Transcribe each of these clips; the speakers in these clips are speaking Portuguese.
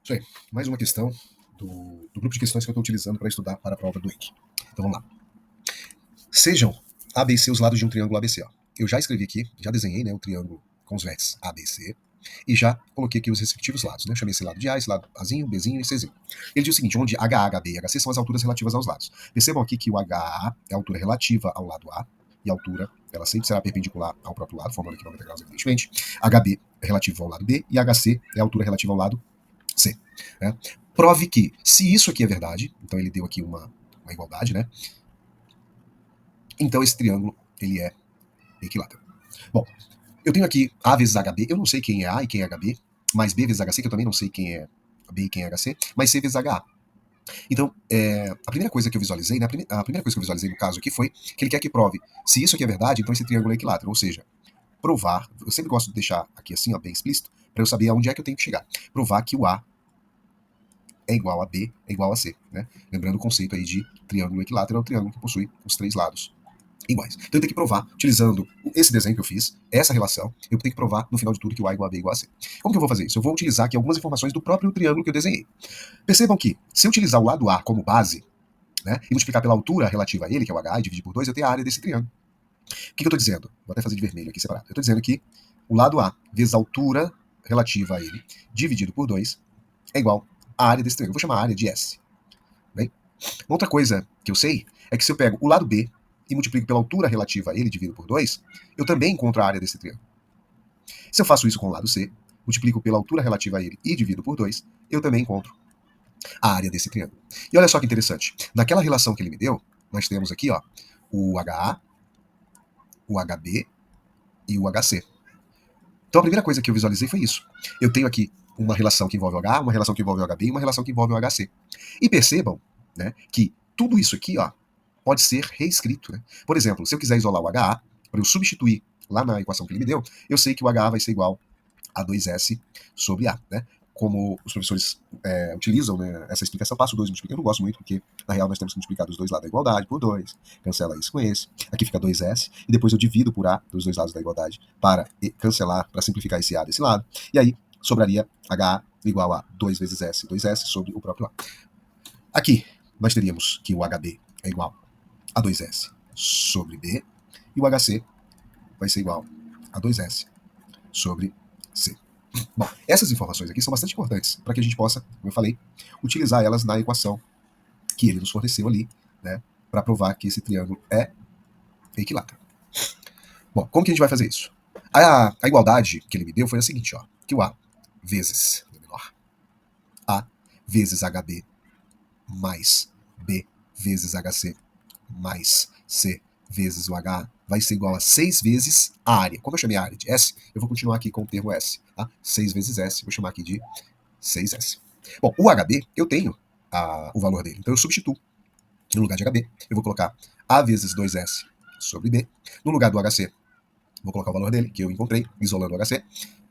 Isso aí. Mais uma questão do grupo de questões que eu estou utilizando para estudar para a prova do ENC. Então vamos lá. Sejam A, B e C os lados de um triângulo ABC. Ó. Eu já escrevi aqui, já desenhei, né, o triângulo com os vértices A, B, C, e já coloquei aqui os respectivos lados, né? Chamei esse lado de A, esse lado Azinho, Bzinho e Czinho. Ele diz o seguinte, onde HA, HB e HC são as alturas relativas aos lados. Percebam aqui que o HA é a altura relativa ao lado A, e a altura, ela sempre será perpendicular ao próprio lado, formando aqui 90 graus, evidentemente. HB é relativo ao lado B, e HC é a altura relativa ao lado C. Né? Prove que, se isso aqui é verdade, então ele deu aqui uma igualdade, né? Então esse triângulo, ele é equilátero. Bom, eu tenho aqui A vezes HB, eu não sei quem é A e quem é HB, mais B vezes HC, que eu também não sei quem é B e quem é HC, mais C vezes HA. Então, a primeira coisa que eu visualizei, né, a primeira coisa que eu visualizei no caso aqui foi que ele quer que prove, se isso aqui é verdade, então esse triângulo é equilátero, ou seja, provar, eu sempre gosto de deixar aqui assim, ó, bem explícito, para eu saber aonde é que eu tenho que chegar. Provar que o A é igual a B é igual a C, né? Lembrando o conceito aí de triângulo equilátero, é o triângulo que possui os três lados iguais. Então eu tenho que provar, utilizando esse desenho que eu fiz, essa relação, eu tenho que provar no final de tudo que o A igual a B igual a C. Como que eu vou fazer isso? Eu vou utilizar aqui algumas informações do próprio triângulo que eu desenhei. Percebam que, se eu utilizar o lado A como base, né, e multiplicar pela altura relativa a ele, que é o HA, e dividir por 2, eu tenho a área desse triângulo. O que eu estou dizendo? Vou até fazer de vermelho aqui separado. Eu estou dizendo que o lado A vezes a altura relativa a ele, dividido por 2, é igual à área desse triângulo. Eu vou chamar a área de S. Bem? Uma outra coisa que eu sei é que se eu pego o lado B e multiplico pela altura relativa a ele, dividido por 2, eu também encontro a área desse triângulo. Se eu faço isso com o lado C, multiplico pela altura relativa a ele e divido por 2, eu também encontro a área desse triângulo. E olha só que interessante. Naquela relação que ele me deu, nós temos aqui ó, o HA, o HB e o HC. Então a primeira coisa que eu visualizei foi isso. Eu tenho aqui uma relação que envolve o HA, uma relação que envolve o HB e uma relação que envolve o HC. E percebam, né, que tudo isso aqui ó, pode ser reescrito. Né? Por exemplo, se eu quiser isolar o HA, para eu substituir lá na equação que ele me deu, eu sei que o HA vai ser igual a 2S sobre A. Né? Como os professores utilizam, né, essa explicação, passo 2 multiplicando, eu não gosto muito, porque na real nós temos que multiplicar dos dois lados da igualdade por 2, cancela isso com esse, aqui fica 2S, e depois eu divido por A dos dois lados da igualdade para cancelar, para simplificar esse A desse lado, e aí sobraria HA igual a 2 vezes S, 2S sobre o próprio A. Aqui nós teríamos que o HB é igual a 2S sobre B, e o HC vai ser igual a 2S sobre C. Bom, essas informações aqui são bastante importantes para que a gente possa, como eu falei, utilizar elas na equação que ele nos forneceu ali, né, para provar que esse triângulo é equilátero. Bom, como que a gente vai fazer isso? A igualdade que ele me deu foi a seguinte, ó, que o A vezes menor A vezes HB mais B vezes HC mais C vezes o HA vai ser igual a 6 vezes a área. Como eu chamei a área de S, eu vou continuar aqui com o termo S. Tá? 6 vezes S, vou chamar aqui de 6S. Bom, o HB, eu tenho o valor dele. Então eu substituo. No lugar de HB, eu vou colocar A vezes 2S sobre B. No lugar do HC, vou colocar o valor dele, que eu encontrei, isolando o HC.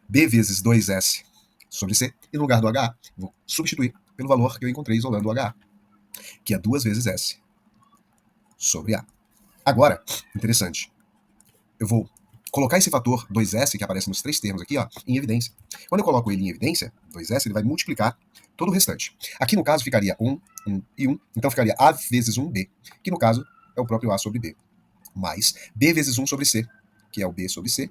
B vezes 2S sobre C. E no lugar do HA, vou substituir pelo valor que eu encontrei isolando o HA, que é 2 vezes S sobre A. Agora, interessante, eu vou colocar esse fator 2S, que aparece nos três termos aqui, ó, em evidência. Quando eu coloco ele em evidência, 2S, ele vai multiplicar todo o restante. Aqui, no caso, ficaria 1, 1 e 1. Então, ficaria A vezes 1B, que, no caso, é o próprio A sobre B. Mais B vezes 1 sobre C, que é o B sobre C.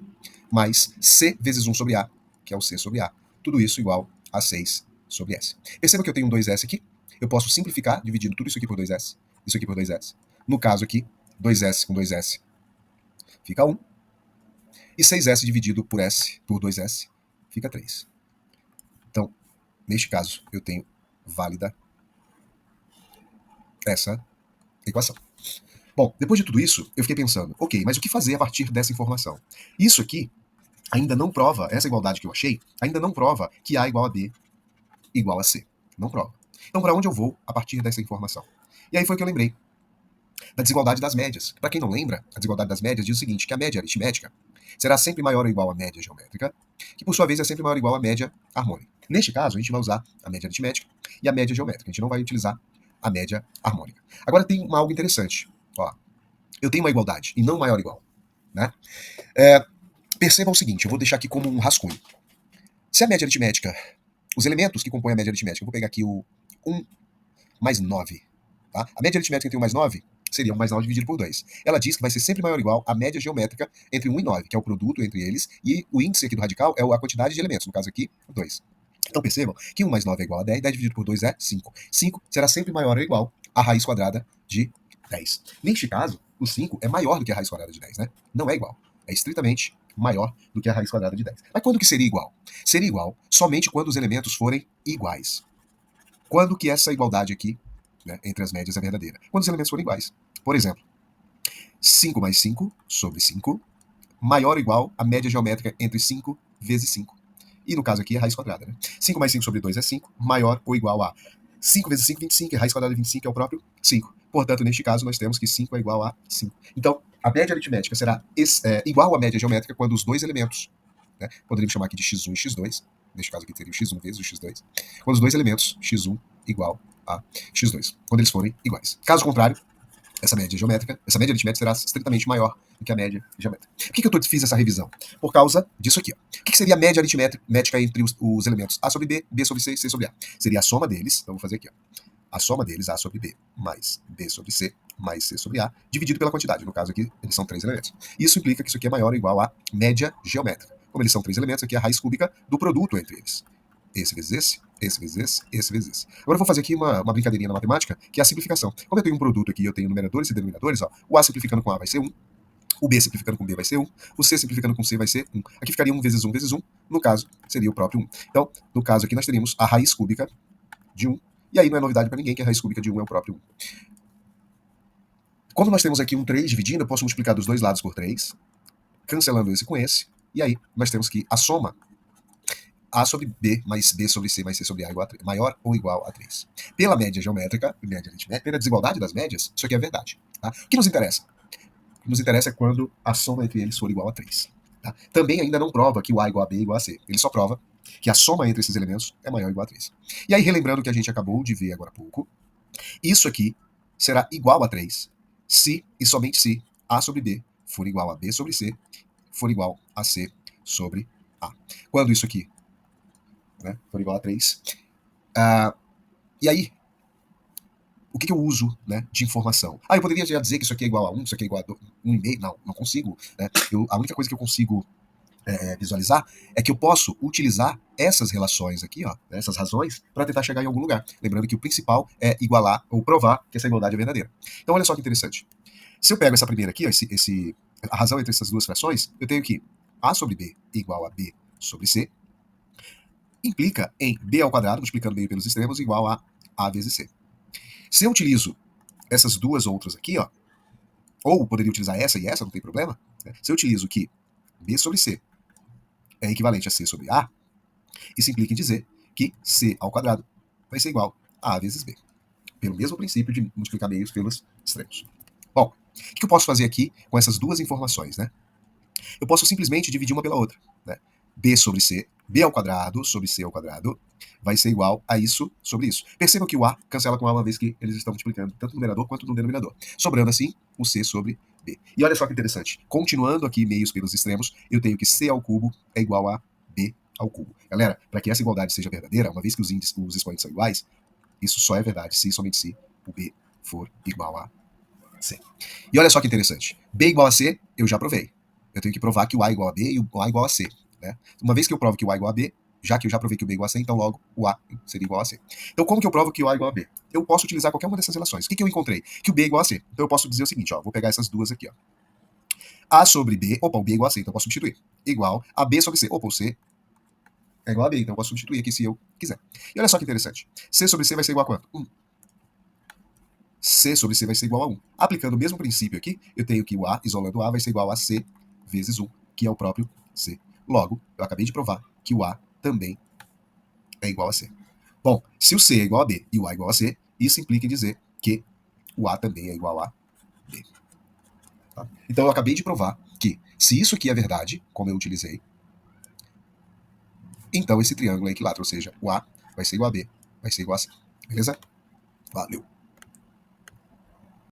Mais C vezes 1 sobre A, que é o C sobre A. Tudo isso igual a 6 sobre S. Perceba que eu tenho um 2S aqui. Eu posso simplificar, dividindo tudo isso aqui por 2S. Isso aqui por 2S. No caso aqui, 2S com 2S fica 1. E 6S dividido por S, por 2S, fica 3. Então, neste caso, eu tenho válida essa equação. Bom, depois de tudo isso, eu fiquei pensando, ok, mas o que fazer a partir dessa informação? Isso aqui ainda não prova, essa igualdade que eu achei, ainda não prova que A igual a B igual a C. Não prova. Então, para onde eu vou a partir dessa informação? E aí foi que eu lembrei da desigualdade das médias. Para quem não lembra, a desigualdade das médias diz o seguinte, que a média aritmética será sempre maior ou igual à média geométrica, que por sua vez é sempre maior ou igual à média harmônica. Neste caso, a gente vai usar a média aritmética e a média geométrica. A gente não vai utilizar a média harmônica. Agora tem algo interessante. Ó, eu tenho uma igualdade e não maior ou igual. Né? Percebam o seguinte, eu vou deixar aqui como um rascunho. Se a média aritmética os elementos que compõem a média aritmética. Eu vou pegar aqui o 1 mais 9. Tá? A média aritmética entre 1 mais 9 seria 1 mais 9 dividido por 2. Ela diz que vai ser sempre maior ou igual à média geométrica entre 1 e 9, que é o produto entre eles, e o índice aqui do radical é a quantidade de elementos, no caso aqui, 2. Então percebam que 1 mais 9 é igual a 10, 10 dividido por 2 é 5. 5 será sempre maior ou igual à raiz quadrada de 10. Neste caso, o 5 é maior do que a raiz quadrada de 10, né? Não é igual. É estritamente maior do que a raiz quadrada de 10. Mas quando que seria igual? Seria igual somente quando os elementos forem iguais. Quando que essa igualdade aqui, né, entre as médias é verdadeira? Quando os elementos forem iguais. Por exemplo, 5 mais 5 sobre 5 maior ou igual à média geométrica entre 5 vezes 5. E no caso aqui é a raiz quadrada, né? 5 mais 5 sobre 2 é 5, maior ou igual a 5 vezes 5, 25, e a raiz quadrada de 25 é o próprio 5. Portanto, neste caso, nós temos que 5 é igual a 5. Então, a média aritmética será igual à média geométrica quando os dois elementos, né, poderíamos chamar aqui de x1 e x2, neste caso aqui teria o x1 vezes o x2, quando os dois elementos, x1 igual a x2, quando eles forem iguais. Caso contrário, essa média aritmética será estritamente maior do que a média geométrica. Por que eu fiz essa revisão? Por causa disso aqui. Ó. O que seria a média aritmética entre os elementos A sobre B, B sobre C e C sobre A? Seria a soma deles, então vou fazer aqui, ó. A soma deles, A sobre B, mais B sobre C, mais C sobre A, dividido pela quantidade. No caso aqui, eles são 3 elementos. Isso implica que isso aqui é maior ou igual à média geométrica. Como eles são 3 elementos, aqui é a raiz cúbica do produto entre eles. Esse vezes esse vezes esse vezes esse. Agora eu vou fazer aqui uma brincadeirinha na matemática, que é a simplificação. Como eu tenho um produto aqui, eu tenho numeradores e denominadores, ó, o A simplificando com A vai ser 1, o B simplificando com B vai ser 1, o C simplificando com C vai ser 1. Aqui ficaria 1 vezes 1 vezes 1, no caso, seria o próprio 1. Então, no caso aqui, nós teríamos a raiz cúbica de 1, e aí não é novidade para ninguém que a raiz cúbica de 1 é o próprio 1. Como nós temos aqui um 3 dividindo, eu posso multiplicar dos dois lados por 3, cancelando esse com esse, e aí nós temos que a soma A sobre B mais B sobre C mais C sobre A igual a 3, maior ou igual a 3. Pela média geométrica, média aritmética, pela desigualdade das médias, isso aqui é verdade. Tá? O que nos interessa? O que nos interessa é quando a soma entre eles for igual a 3. Tá? Também ainda não prova que o A igual a B igual a C. Ele só prova que a soma entre esses elementos é maior ou igual a 3. E aí, relembrando o que a gente acabou de ver agora há pouco, isso aqui será igual a 3 se e somente se A sobre B for igual a B sobre C, for igual a C sobre A. Quando isso aqui, né, for igual a 3. E aí, o que eu uso, né, de informação? Eu poderia já dizer que isso aqui é igual a 1, isso aqui é igual a 1,5. Não consigo. Né? A única coisa que eu consigo visualizar é que eu posso utilizar essas relações aqui, ó, essas razões, para tentar chegar em algum lugar. Lembrando que o principal é igualar ou provar que essa igualdade é verdadeira. Então, olha só que interessante. Se eu pego essa primeira aqui, ó, a razão entre essas duas frações, eu tenho que A sobre B igual a B sobre C, implica em B ao quadrado, multiplicando meio pelos extremos, igual a A vezes C. Se eu utilizo essas duas outras aqui, ó, ou poderia utilizar essa e essa, não tem problema, né? Se eu utilizo que B sobre C é equivalente a C sobre A, isso implica em dizer que C ao quadrado vai ser igual a A vezes B, pelo mesmo princípio de multiplicar meios pelos extremos. Bom, o que eu posso fazer aqui com essas duas informações, né? Eu posso simplesmente dividir uma pela outra, né? B sobre C, B ao quadrado sobre C ao quadrado, vai ser igual a isso sobre isso. Percebam que o A cancela com A uma vez que eles estão multiplicando tanto no numerador quanto no denominador. Sobrando assim o C sobre B. E olha só que interessante. Continuando aqui meios pelos extremos, eu tenho que C ao cubo é igual a B ao cubo. Galera, para que essa igualdade seja verdadeira, uma vez que os expoentes são iguais, isso só é verdade se e somente se o B for igual a C. E olha só que interessante. B igual a C, eu já provei. Eu tenho que provar que o A igual a B e o A igual a C. Né? Uma vez que eu provo que o A igual a B, já que eu já provei que o B igual a C, então logo o A seria igual a C. Então como que eu provo que o A igual a B? Eu posso utilizar qualquer uma dessas relações. O que eu encontrei? Que o B é igual a C. Então eu posso dizer o seguinte, ó, vou pegar essas duas aqui, ó. A sobre B, o B é igual a C, então eu posso substituir. Igual a B sobre C. O C é igual a B, então eu posso substituir aqui se eu quiser. E olha só que interessante. C sobre C vai ser igual a quanto? 1. C sobre C vai ser igual a 1. Aplicando o mesmo princípio aqui, eu tenho que o A, isolando o A, vai ser igual a C vezes 1, que é o próprio C. Logo, eu acabei de provar que o A também é igual a C. Bom, se o C é igual a B e o A é igual a C, isso implica em dizer que o A também é igual a B. Tá? Então eu acabei de provar que, se isso aqui é verdade, como eu utilizei, então esse triângulo é equilátero, ou seja, o A vai ser igual a B, vai ser igual a C. Beleza? Valeu!